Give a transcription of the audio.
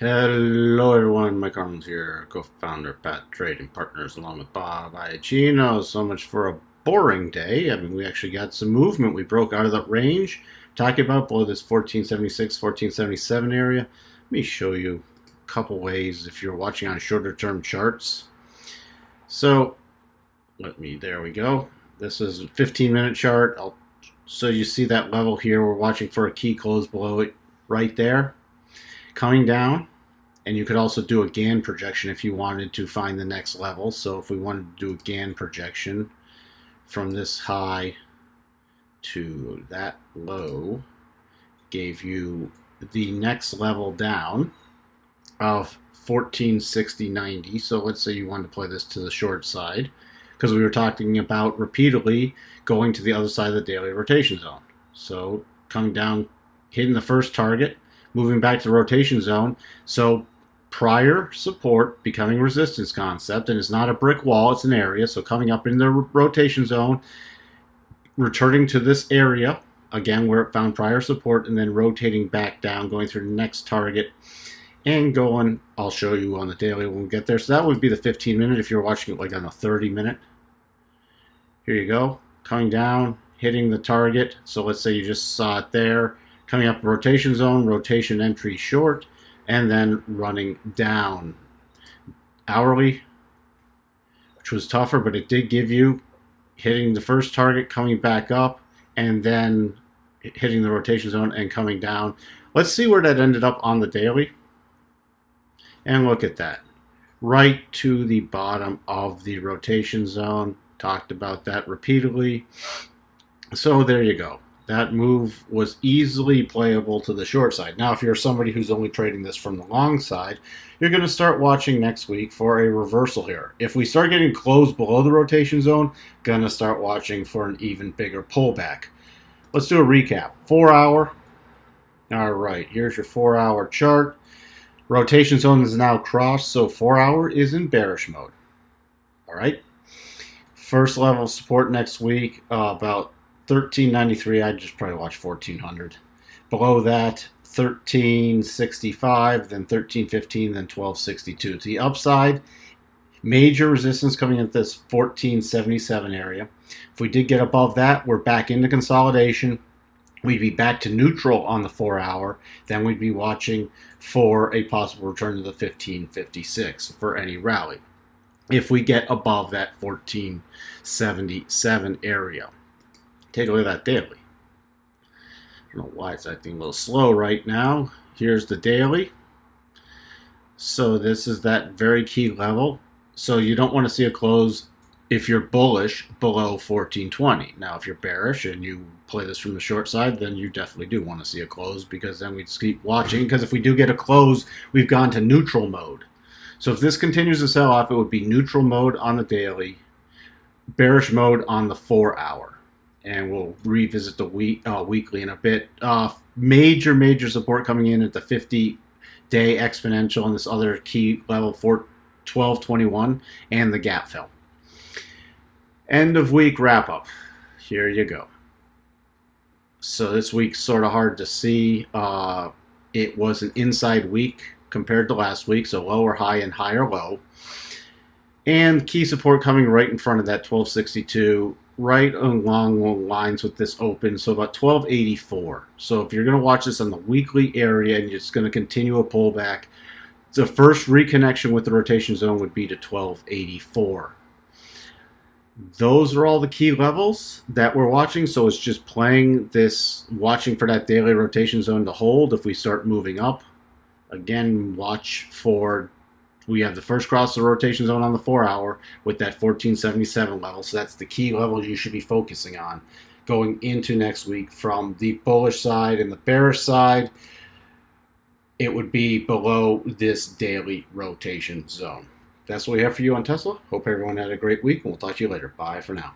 Hello everyone, Mike Arnold here, co-founder Pat Trading Partners along with Bob Iacino. So much for a boring day. I mean, we actually got some movement. We broke out of that range. Talking about below this 1476, 1477 area. Let me show you a couple ways if you're watching on shorter term charts. So there we go. This is a 15-minute chart. So you see that level here. We're watching for a key close below it right there. Coming down. And you could also do a Gann projection if you wanted to find the next level. So if we wanted to do a Gann projection from this high to that low, gave you the next level down of 1460.90. So let's say you wanted to play this to the short side, because we were talking about repeatedly going to the other side of the daily rotation zone. So coming down, hitting the first target, moving back to the rotation zone. So prior support becoming resistance concept, and it's not a brick wall, it's an area. So coming up in the rotation zone, returning to this area again where it found prior support, and then rotating back down, going through the next target and going, I'll show you on the daily when we get there. So that would be the 15-minute if you're watching it like on a 30-minute. Here you go, coming down, hitting the target. So let's say you just saw it there, coming up rotation zone, rotation entry short, and then running down. Hourly, which was tougher, but it did give you hitting the first target, coming back up, and then hitting the rotation zone and coming down. Let's see where that ended up on the daily. And look at that. Right to the bottom of the rotation zone. Talked about that repeatedly. So there you go. That move was easily playable to the short side. Now, if you're somebody who's only trading this from the long side, you're going to start watching next week for a reversal here. If we start getting closed below the rotation zone, going to start watching for an even bigger pullback. Let's do a recap. 4 hour. All right, here's your 4 hour chart. Rotation zone is now crossed, so 4 hour is in bearish mode. All right. First level support next week, about 1393. I'd just probably watch 1400. Below that, 1365, then 1315, then 1262. To the upside, major resistance coming at this 1477 area. If we did get above that, we're back into consolidation. We'd be back to neutral on the 4 hour. Then we'd be watching for a possible return to the 1556 for any rally, if we get above that 1477 area. Take a look at that daily. I don't know why it's acting a little slow right now. Here's the daily. So this is that very key level. So you don't want to see a close if you're bullish below 1420. Now, if you're bearish and you play this from the short side, then you definitely do want to see a close, because then we'd keep watching. Because if we do get a close, we've gone to neutral mode. So if this continues to sell off, it would be neutral mode on the daily, bearish mode on the 4 hour. And we'll revisit the weekly in a bit. Major support coming in at the 50-day exponential and this other key level for 1221 and the gap fill. End of week wrap up. Here you go. So this week's sort of hard to see. It was an inside week compared to last week, so lower high and higher low. And key support coming right in front of that 1262, right along the lines with this open, so about 1284. So if you're going to watch this on the weekly area and it's going to continue a pullback, the first reconnection with the rotation zone would be to 1284. Those are all the key levels that we're watching. So it's just playing this, watching for that daily rotation zone to hold. If we start moving up, again, watch for, we have the first cross of the rotation zone on the 4 hour with that 1477 level. So that's the key level you should be focusing on going into next week. From the bullish side and the bearish side, it would be below this daily rotation zone. That's what we have for you on Tesla. Hope everyone had a great week, and we'll talk to you later. Bye for now.